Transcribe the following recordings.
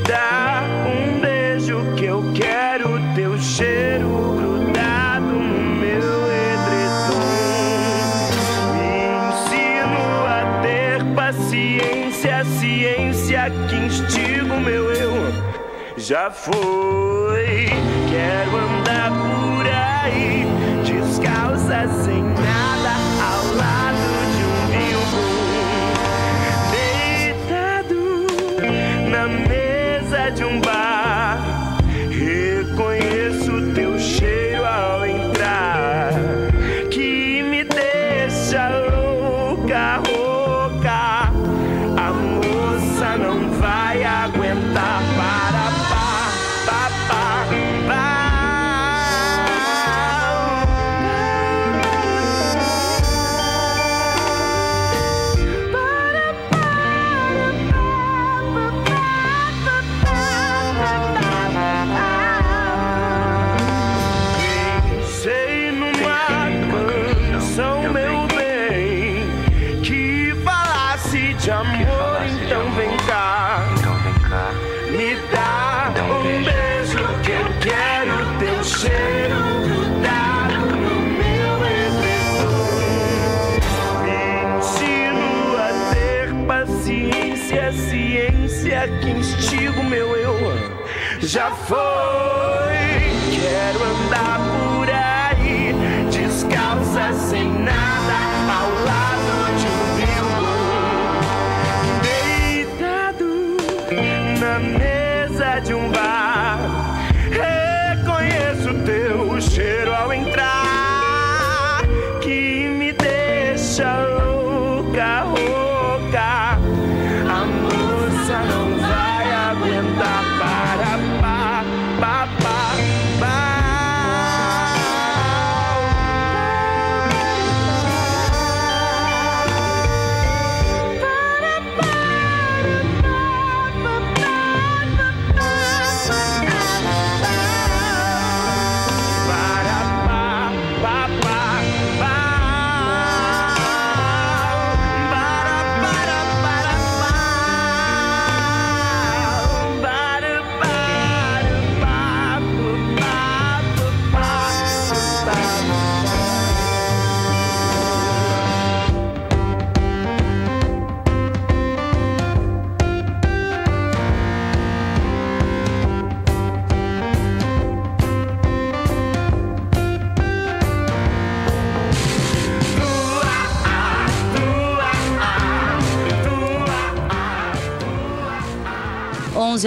dá um beijo que eu quero teu cheiro grudado no meu edredom. Me ensino a ter paciência, a ciência que instiga o meu eu. Já foi, quero andar por aí, descalça sem nada, ao lado de um vinho bom, deitado na mesa de um bar. Reconheço teu cheiro ao entrar, que me deixa louca, rouca. A moça não vai aguentar. Que instiga o meu eu. Já foi, quero andar por aí, descalça sem nada, ao lado de um vinho, deitado na mesa de um bar. Reconheço teu cheiro ao entrar, que me deixa louca, rouca. A moça não vai aguentar. Para, pá, pá, pá, pá.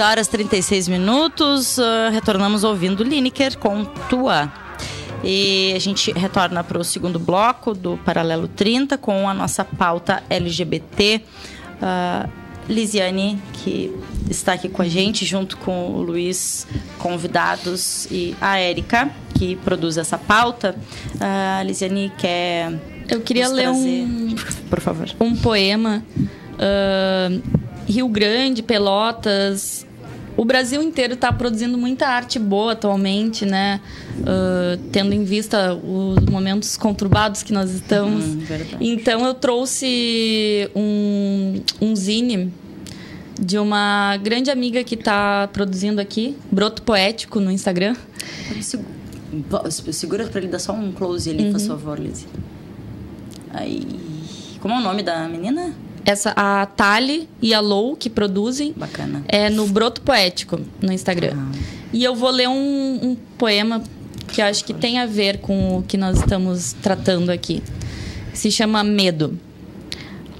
Horas 36 minutos, retornamos ouvindo Lineker com Tua. E a gente retorna para o segundo bloco do Paralelo 30 com a nossa pauta LGBT. Lisiane, que está aqui com a gente, junto com o Luiz, convidados, e a Érica, que produz essa pauta. Lisiane quer... Eu queria ler por favor, um poema. Rio Grande, Pelotas, o Brasil inteiro está produzindo muita arte boa atualmente, né? Tendo em vista os momentos conturbados que nós estamos. Então eu trouxe um zine de uma grande amiga que está produzindo aqui, Broto Poético, no Instagram. Segura para ele dar só um close ali, por favor, Lizzie. Aí, como é o nome da menina? A Thali e a Lou, que produzem. Bacana. É no Broto Poético, no Instagram. E eu vou ler um poema que eu acho que tem a ver com o que nós estamos tratando aqui. Se chama Medo.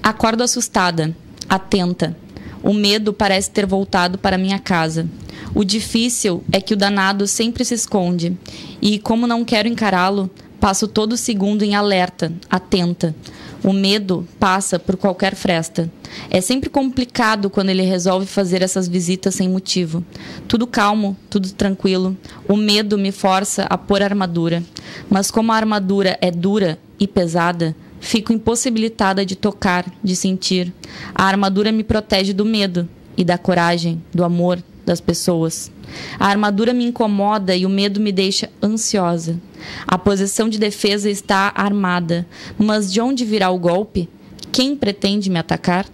Acordo assustada, atenta. O medo parece ter voltado para minha casa. O difícil é que o danado sempre se esconde. E como não quero encará-lo, passo todo segundo em alerta, atenta. O medo passa por qualquer fresta. É sempre complicado quando ele resolve fazer essas visitas sem motivo. Tudo calmo, tudo tranquilo. O medo me força a pôr armadura. Mas como a armadura é dura e pesada, fico impossibilitada de tocar, de sentir. A armadura me protege do medo e da coragem, do amor, das pessoas. A armadura me incomoda e o medo me deixa ansiosa. A posição de defesa está armada. Mas de onde virá o golpe? Quem pretende me atacar?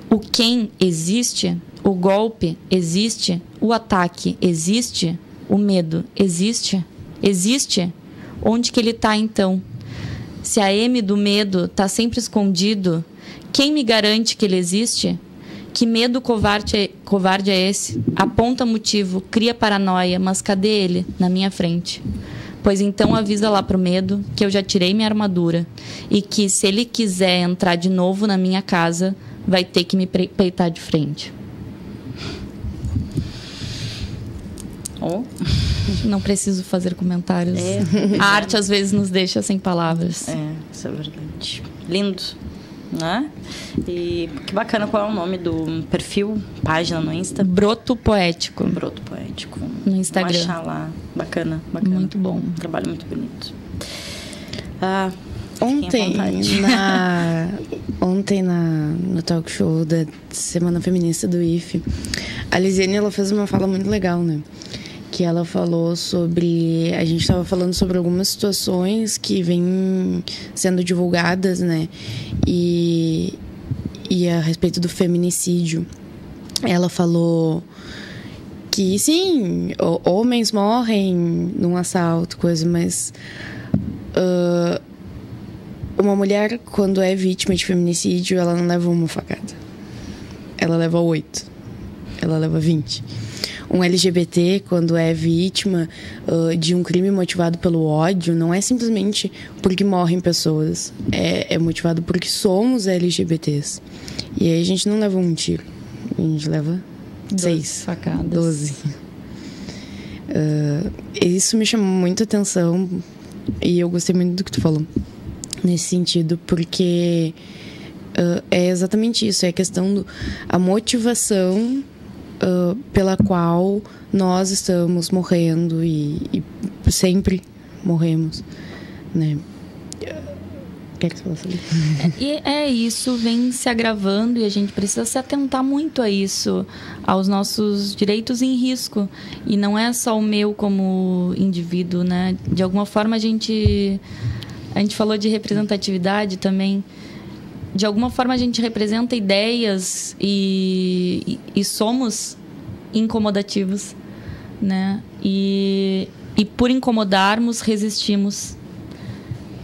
O quem existe? O golpe existe? O ataque existe? O medo existe? Existe? Onde que ele está, então? Se a M do medo está sempre escondido, quem me garante que ele existe? Que medo covarde é esse? Aponta motivo, cria paranoia, mas cadê ele na minha frente? Pois então avisa lá pro medo que eu já tirei minha armadura e que se ele quiser entrar de novo na minha casa, vai ter que me peitar de frente. Oh. Não preciso fazer comentários. A arte às vezes nos deixa sem palavras. Isso é verdade. Lindo, né? E que bacana, qual é o nome do perfil, página no Insta? Broto Poético. Broto Poético. No Instagram. Vamos achar lá. Bacana. Muito bom. Um trabalho muito bonito. Ontem no talk show da Semana Feminista do IFE, a Lisiane, ela fez uma fala muito legal, né? Que ela falou sobre... A gente estava falando sobre algumas situações que vêm sendo divulgadas, né? E a respeito do feminicídio. Ela falou que, sim, homens morrem num assalto, coisa, mas... uma mulher, quando é vítima de feminicídio, ela não leva uma facada. Ela leva 8. Ela leva 20. Um LGBT, quando é vítima de um crime motivado pelo ódio, não é simplesmente porque morrem pessoas. É motivado porque somos LGBTs. E aí a gente não leva um tiro. A gente leva 6 facadas. 12. Isso me chamou muita atenção. E eu gostei muito do que tu falou. Nesse sentido, porque é exatamente isso. É a questão da motivação... pela qual nós estamos morrendo e sempre morremos, né? Quer que você fale sobre isso? E isso vem se agravando e a gente precisa se atentar muito a isso, aos nossos direitos em risco. E não é só o meu como indivíduo, né? De alguma forma a gente falou de representatividade também. De alguma forma a gente representa ideias e somos incomodativos, né? E por incomodarmos, resistimos.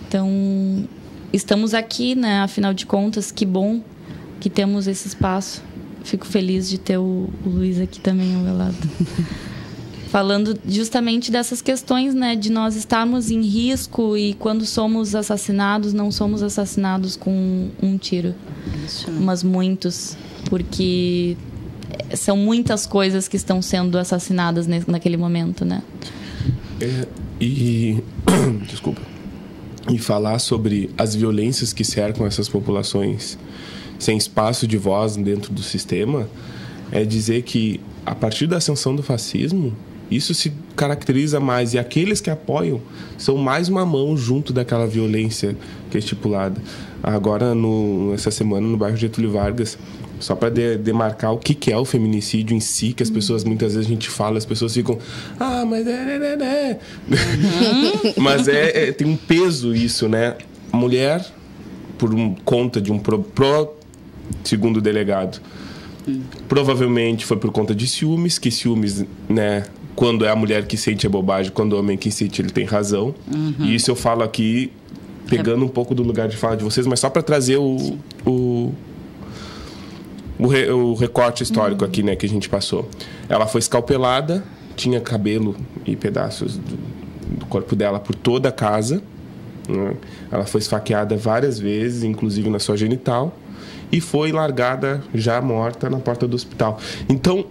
Então, estamos aqui, né? Afinal de contas, que bom que temos esse espaço. Fico feliz de ter o Luiz aqui também ao meu lado. Falando justamente dessas questões, né, de nós estarmos em risco e quando somos assassinados, não somos assassinados com um tiro, mas muitos, porque são muitas coisas que estão sendo assassinadas naquele momento, né? Desculpa. E falar sobre as violências que cercam essas populações sem espaço de voz dentro do sistema é dizer que, a partir da ascensão do fascismo, isso se caracteriza mais, e aqueles que apoiam são mais uma mão junto daquela violência que é estipulada. Agora, essa semana, no bairro Getúlio Vargas, só para demarcar o que é o feminicídio em si, que as pessoas, muitas vezes a gente fala, as pessoas ficam... mas mas tem um peso isso, né? A mulher, por conta de segundo o delegado, provavelmente foi por conta de ciúmes, né? Quando é a mulher que sente a bobagem, quando é o homem que sente, ele tem razão. E isso eu falo aqui, pegando um pouco do lugar de fala de vocês, mas só para trazer o recorte histórico aqui, né, que a gente passou. Ela foi escalpelada, tinha cabelo e pedaços do corpo dela por toda a casa, né? Ela foi esfaqueada várias vezes, inclusive na sua genital, e foi largada já morta na porta do hospital. Então,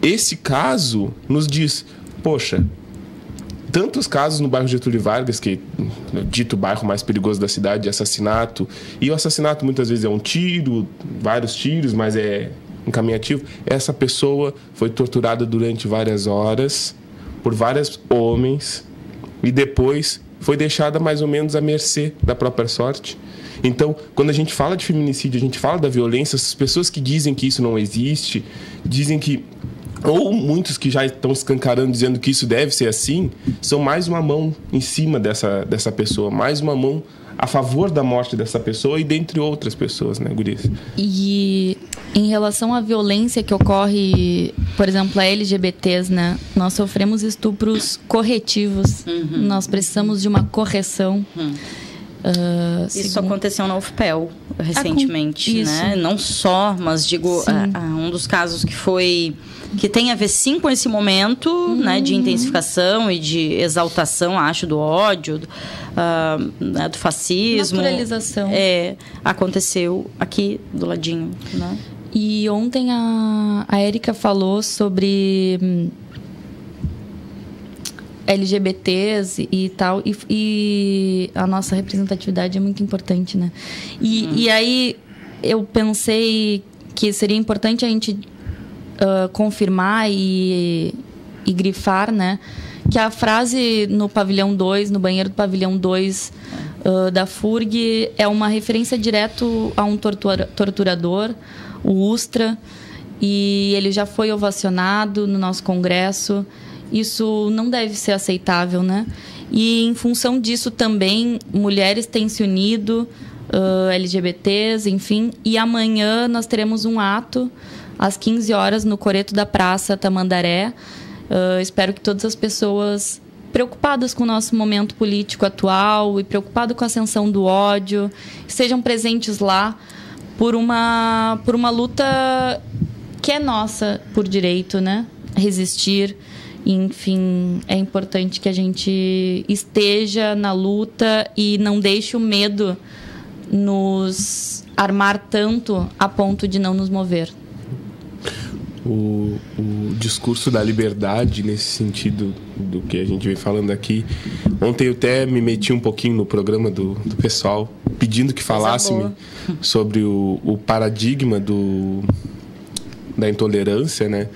esse caso nos diz, poxa, tantos casos no bairro Getúlio Vargas, que é dito o bairro mais perigoso da cidade, de assassinato, e o assassinato muitas vezes é um tiro, vários tiros, mas é encaminhativo. Essa pessoa foi torturada durante várias horas por vários homens e depois foi deixada mais ou menos à mercê da própria sorte. Então, quando a gente fala de feminicídio, a gente fala da violência, as pessoas que dizem que isso não existe, dizem que... ou muitos que já estão escancarando dizendo que isso deve ser assim, são mais uma mão em cima dessa pessoa, mais uma mão a favor da morte dessa pessoa e dentre outras pessoas, né, Gurias? E Em relação à violência que ocorre, por exemplo, a LGBTs, né? Nós sofremos estupros corretivos. Nós precisamos de uma correção. Isso aconteceu na UFPEL recentemente, Isso. né? Não só, mas digo, um dos casos que tem a ver sim com esse momento, né, de intensificação e de exaltação, acho, do ódio, do fascismo. Naturalização. Aconteceu aqui do ladinho, né? E ontem a Érica falou sobre LGBTs e tal, e a nossa representatividade é muito importante, né? E aí eu pensei que seria importante a gente confirmar e grifar, né? Que a frase no pavilhão 2, no banheiro do pavilhão 2 da FURG é uma referência direto a um torturador, o Ustra, e ele já foi ovacionado no nosso congresso. Isso não deve ser aceitável, né? E em função disso também, mulheres têm se unido, LGBTs, enfim, e amanhã nós teremos um ato às 15 horas no Coreto da Praça Tamandaré. Espero que todas as pessoas preocupadas com o nosso momento político atual e preocupadas com a ascensão do ódio estejam presentes lá por uma luta que é nossa por direito, né? Resistir. Enfim, é importante que a gente esteja na luta e não deixe o medo nos armar tanto a ponto de não nos mover. O discurso da liberdade, nesse sentido do que a gente vem falando aqui. Ontem eu até me meti um pouquinho no programa do pessoal, pedindo que falasse-me sobre o paradigma da intolerância, né?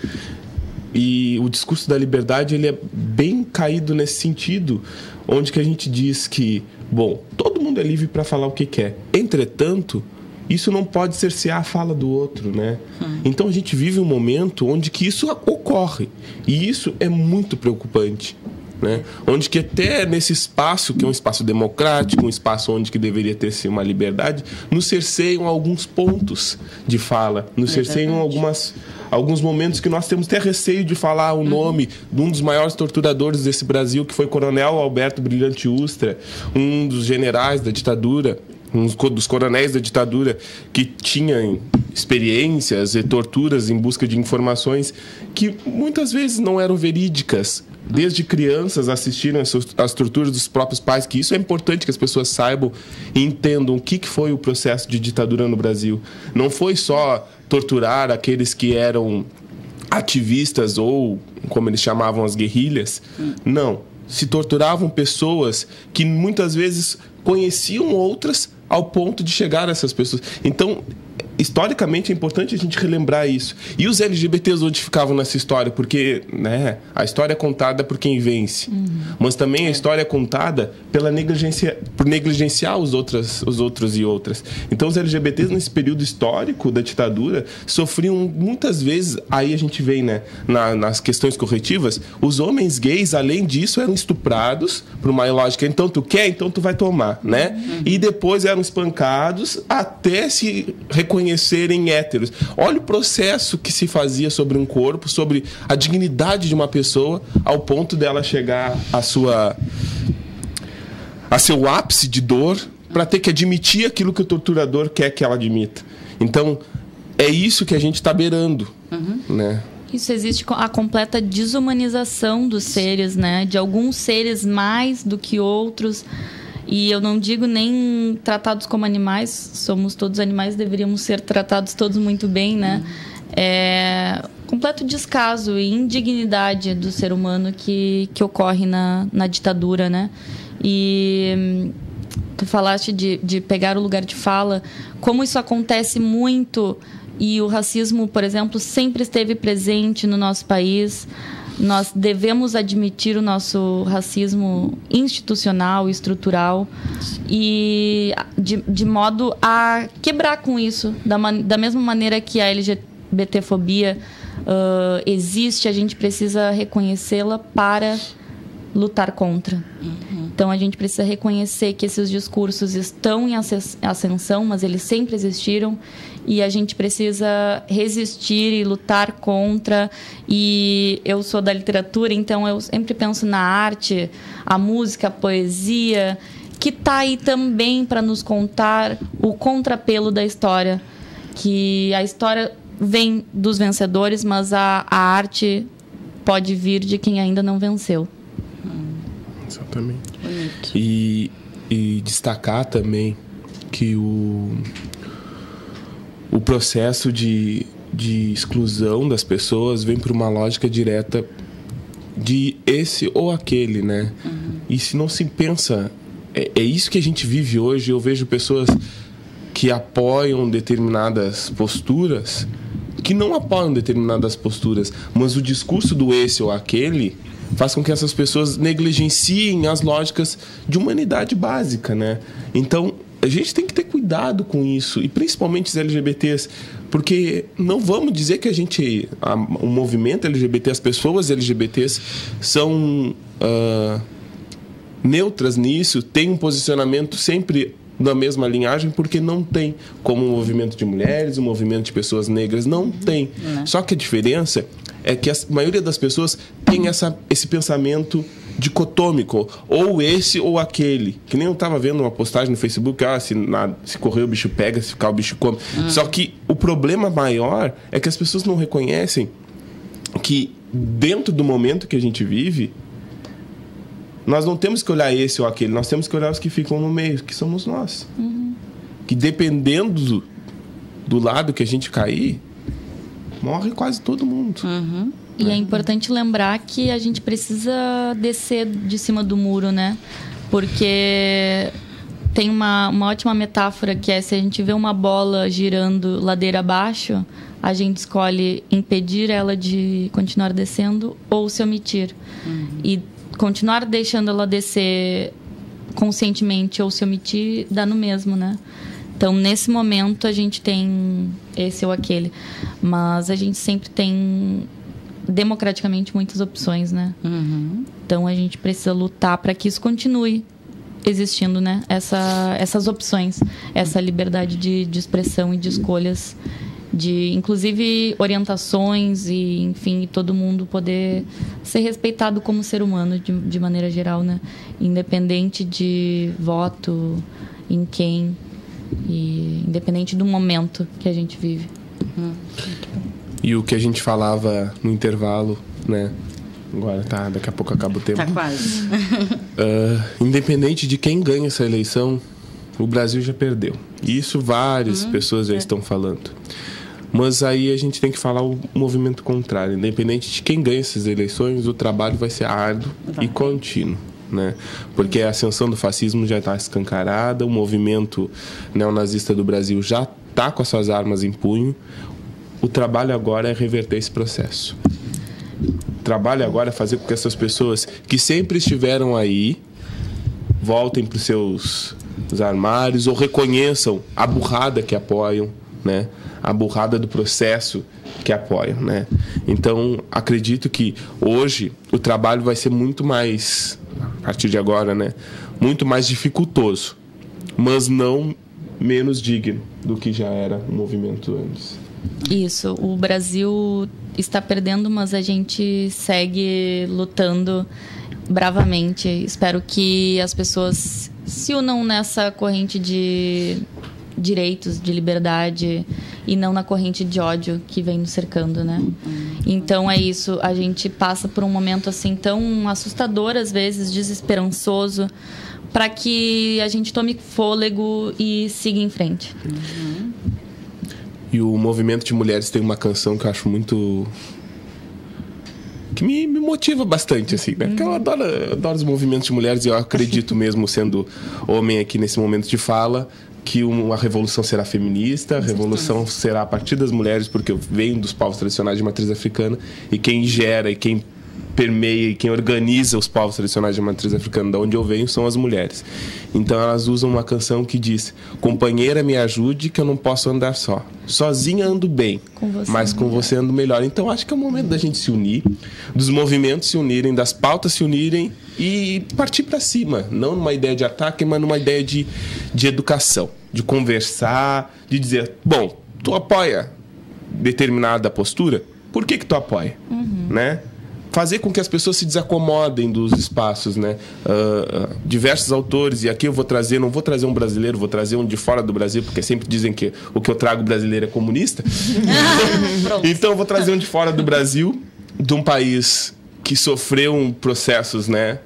E o discurso da liberdade, ele é bem caído nesse sentido, onde que a gente diz que, bom, todo mundo é livre para falar o que quer. Entretanto, isso não pode cercear a fala do outro, né? Então a gente vive um momento onde que isso ocorre. E isso é muito preocupante, né? Onde que até nesse espaço, que é um espaço democrático, um espaço onde que deveria ter-se uma liberdade, nos cerceiam alguns pontos de fala, nos cerceiam alguns momentos que nós temos até receio de falar o nome de um dos maiores torturadores desse Brasil, que foi o Coronel Alberto Brilhante Ustra, um dos generais da ditadura, um dos coronéis da ditadura, que tinha experiências e torturas em busca de informações que muitas vezes não eram verídicas. Desde crianças assistiram às torturas dos próprios pais, que isso é importante que as pessoas saibam e entendam o que foi o processo de ditadura no Brasil. Não foi só torturar aqueles que eram ativistas ou, como eles chamavam, as guerrilhas. Não. Se torturavam pessoas que muitas vezes conheciam outras ao ponto de chegar a essas pessoas. Então, historicamente é importante a gente relembrar isso. E os LGBTs onde ficavam nessa história? Porque, né, a história é contada por quem vence. Mas também a história é contada por negligenciar os outros e outras. Então os LGBTs nesse período histórico da ditadura sofriam muitas vezes, aí a gente vem, né, nas questões corretivas, os homens gays, além disso, eram estuprados por uma lógica, então tu quer, então tu vai tomar, né? E depois eram espancados até se reconhecerem héteros. Olha o processo que se fazia sobre um corpo, sobre a dignidade de uma pessoa, ao ponto dela chegar a seu ápice de dor para ter que admitir aquilo que o torturador quer que ela admita. Então, é isso que a gente está beirando, né? Isso, existe a completa desumanização dos seres, né? De alguns seres mais do que outros. E eu não digo nem tratados como animais, somos todos animais, deveríamos ser tratados todos muito bem, né? É completo descaso e indignidade do ser humano que ocorre na ditadura, né? E tu falaste de pegar o lugar de fala, como isso acontece muito, e o racismo, por exemplo, sempre esteve presente no nosso país. Nós devemos admitir o nosso racismo institucional, estrutural, e de modo a quebrar com isso. Da mesma maneira que a LGBTfobia existe, a gente precisa reconhecê-la para lutar contra. Então a gente precisa reconhecer que esses discursos estão em ascensão, mas eles sempre existiram, e a gente precisa resistir e lutar contra. E eu sou da literatura, então eu sempre penso na arte, a música, a poesia, que está aí também para nos contar o contrapelo da história, que a história vem dos vencedores, mas a arte pode vir de quem ainda não venceu. Exatamente. E destacar também que o processo de exclusão das pessoas vem por uma lógica direta de esse ou aquele, né? E se não se pensa... É isso que a gente vive hoje. Eu vejo pessoas que apoiam determinadas posturas, que não apoiam determinadas posturas, mas o discurso do esse ou aquele faz com que essas pessoas negligenciem as lógicas de humanidade básica, né? Então, a gente tem que ter cuidado com isso, e principalmente os LGBTs, porque não vamos dizer que o movimento LGBT, as pessoas LGBTs são neutras nisso, tem um posicionamento sempre na mesma linhagem, porque não tem, como o movimento de mulheres, o movimento de pessoas negras, não tem. Só que a diferença é que a maioria das pessoas tem esse pensamento dicotômico, ou esse ou aquele. Que nem eu estava vendo uma postagem no Facebook, se correr o bicho pega, se ficar o bicho come. Só que o problema maior é que as pessoas não reconhecem que dentro do momento que a gente vive, nós não temos que olhar esse ou aquele, nós temos que olhar os que ficam no meio, que somos nós. Que dependendo do lado que a gente cair, morre quase todo mundo. E é importante lembrar que a gente precisa descer de cima do muro, né? Porque tem uma ótima metáfora, que é: se a gente vê uma bola girando ladeira abaixo, a gente escolhe impedir ela de continuar descendo ou se omitir. E continuar deixando ela descer conscientemente ou se omitir dá no mesmo, né? Então, nesse momento, a gente tem esse ou aquele. Mas a gente sempre tem, democraticamente, muitas opções, né? Então, a gente precisa lutar para que isso continue existindo, né? Essas opções, essa liberdade de expressão e de escolhas, de inclusive orientações e, enfim, todo mundo poder ser respeitado como ser humano de maneira geral, né? Independente de voto, em quem, e independente do momento que a gente vive. E o que a gente falava no intervalo, né? Agora daqui a pouco acaba o tempo. Tá quase. Independente de quem ganha essa eleição, o Brasil já perdeu. E isso várias pessoas já estão falando. Mas aí a gente tem que falar o movimento contrário. Independente de quem ganha essas eleições, o trabalho vai ser árduo e contínuo, né? Porque a ascensão do fascismo já está escancarada, o movimento neonazista do Brasil já está com as suas armas em punho. O trabalho agora é reverter esse processo. O trabalho agora é fazer com que essas pessoas que sempre estiveram aí voltem para os seus armários ou reconheçam a burrada que apoiam, né? A burrada do processo que apoiam, né? Então, acredito que hoje o trabalho vai ser muito mais, a partir de agora, né? Muito mais dificultoso, mas não menos digno do que já era o movimento antes. Isso, o Brasil está perdendo, mas a gente segue lutando bravamente. Espero que as pessoas se unam nessa corrente de direitos, de liberdade, e não na corrente de ódio que vem nos cercando, né? Então é isso, a gente passa por um momento assim tão assustador, às vezes desesperançoso, para que a gente tome fôlego e siga em frente. E o movimento de mulheres tem uma canção que eu acho muito... que me motiva bastante, assim, né? Porque eu adoro os movimentos de mulheres, e eu acredito mesmo, sendo homem aqui nesse momento de fala, que a revolução será feminista, a revolução será a partir das mulheres, porque eu venho dos povos tradicionais de matriz africana, e quem gera e quem permeia e quem organiza os povos tradicionais de matriz africana, de onde eu venho, são as mulheres. Então elas usam uma canção que diz: companheira, me ajude que eu não posso andar só. Sozinha ando bem, mas com você ando melhor. Então acho que é o momento da gente se unir, dos movimentos se unirem, das pautas se unirem e partir para cima. Não numa ideia de ataque, mas numa ideia de educação, de conversar, de dizer: bom, tu apoia determinada postura, por que tu apoia? Né? Fazer com que as pessoas se desacomodem dos espaços, né? Diversos autores, e aqui eu vou trazer, não vou trazer um brasileiro, vou trazer um de fora do Brasil, porque sempre dizem que o que eu trago brasileiro é comunista. Então eu vou trazer um de fora do Brasil, de um país que sofreu processos, né,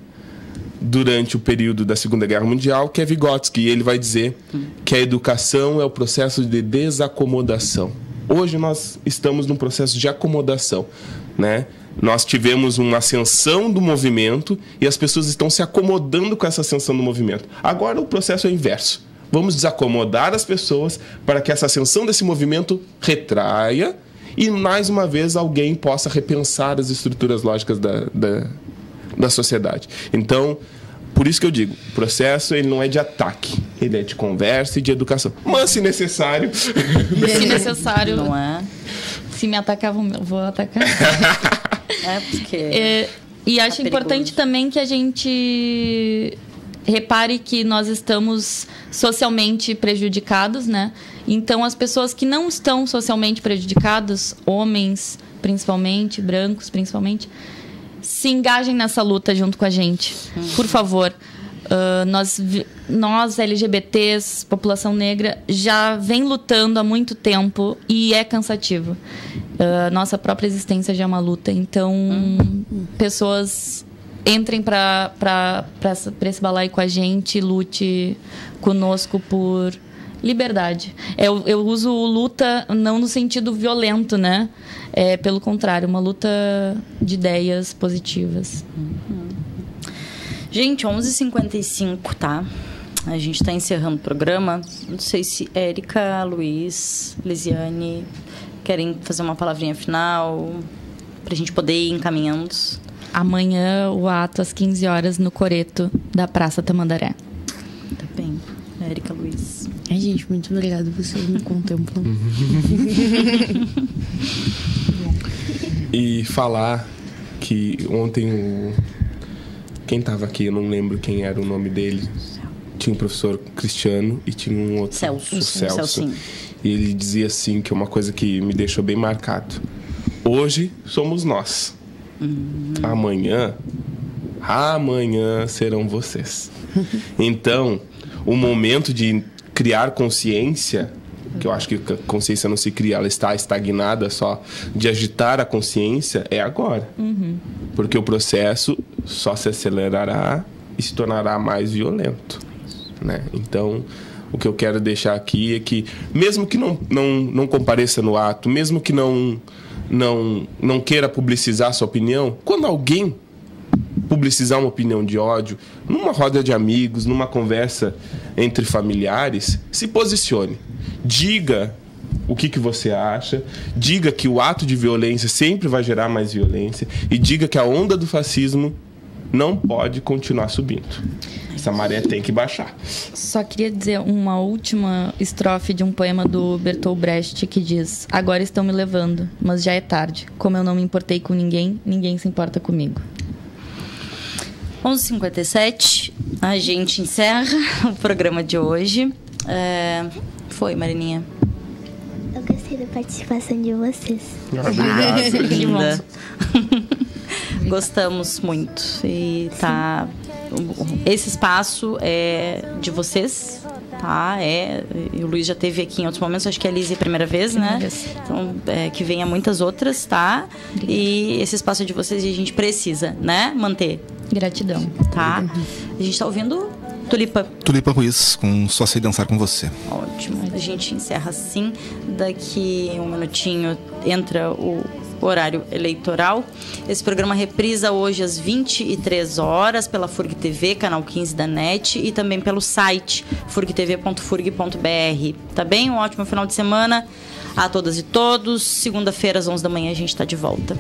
durante o período da Segunda Guerra Mundial, que é Vygotsky, e ele vai dizer que a educação é o processo de desacomodação. Hoje nós estamos num processo de acomodação, né? Nós tivemos uma ascensão do movimento e as pessoas estão se acomodando com essa ascensão do movimento. Agora o processo é o inverso. Vamos desacomodar as pessoas para que essa ascensão desse movimento retraia e, mais uma vez, alguém possa repensar as estruturas lógicas da sociedade. Então, por isso que eu digo, o processo ele não é de ataque, ele é de conversa e de educação. Mas, se necessário... Se necessário... Não é? Se me atacar, vou atacar. Porque... E acho importante também que a gente repare que nós estamos socialmente prejudicados, né? Então, as pessoas que não estão socialmente prejudicadas, homens, principalmente, brancos, principalmente, se engajem nessa luta junto com a gente. Por favor. Nós, LGBTs, população negra, já vem lutando há muito tempo e é cansativo. Nossa própria existência já é uma luta. Então, pessoas entrem para esse balaio com a gente, lute conosco por liberdade. Eu uso luta não no sentido violento, né? Pelo contrário, uma luta de ideias positivas. Gente, 11h55, tá? A gente está encerrando o programa. Não sei se Érica, Luiz, Lisiane querem fazer uma palavrinha final para a gente poder ir encaminhando. Amanhã, o ato às 15 horas no Coreto da Praça Tamandaré. Tá bem. Érica, Luiz. Ai, gente, muito obrigada. Vocês me contemplam. E falar que ontem quem estava aqui, eu não lembro quem era o nome dele. Tinha um professor Cristiano e tinha um outro, Celso. o Celso. Celcinho. E ele dizia assim, que é uma coisa que me deixou bem marcado. Hoje somos nós. Amanhã serão vocês. Então, o momento de criar consciência, que eu acho que a consciência não se cria, ela está estagnada só, de agitar a consciência, é agora. Porque o processo só se acelerará e se tornará mais violento, né? Então, o que eu quero deixar aqui é que, mesmo que não compareça no ato, mesmo que não queira publicizar sua opinião, quando alguém publicizar uma opinião de ódio, numa roda de amigos, numa conversa entre familiares, se posicione. Diga o que você acha, diga que o ato de violência sempre vai gerar mais violência e diga que a onda do fascismo não pode continuar subindo. Essa maré tem que baixar. Só queria dizer uma última estrofe de um poema do Bertolt Brecht que diz: agora estão me levando, mas já é tarde. Como eu não me importei com ninguém, ninguém se importa comigo. 11h57, a gente encerra o programa de hoje. Foi, Marininha? Eu gostei da participação de vocês. Obrigado. Linda. Gostamos muito. E tá. Esse espaço é de vocês, tá? E o Luiz já esteve aqui em outros momentos, acho que a Liz é a primeira vez, né? Então, que venha muitas outras, tá? Obrigada. E esse espaço é de vocês e a gente precisa, né? Manter. Gratidão. Tá? A gente tá ouvindo Tulipa. Tulipa Ruiz, com Só Sei Dançar Com Você. Ótimo. A gente encerra assim. Daqui um minutinho entra o horário eleitoral. Esse programa reprisa hoje às 23 horas pela FURG TV, canal 15 da NET, e também pelo site furgtv.furg.br. Tá bem? Um ótimo final de semana a todas e todos. Segunda-feira às 11 da manhã a gente tá de volta.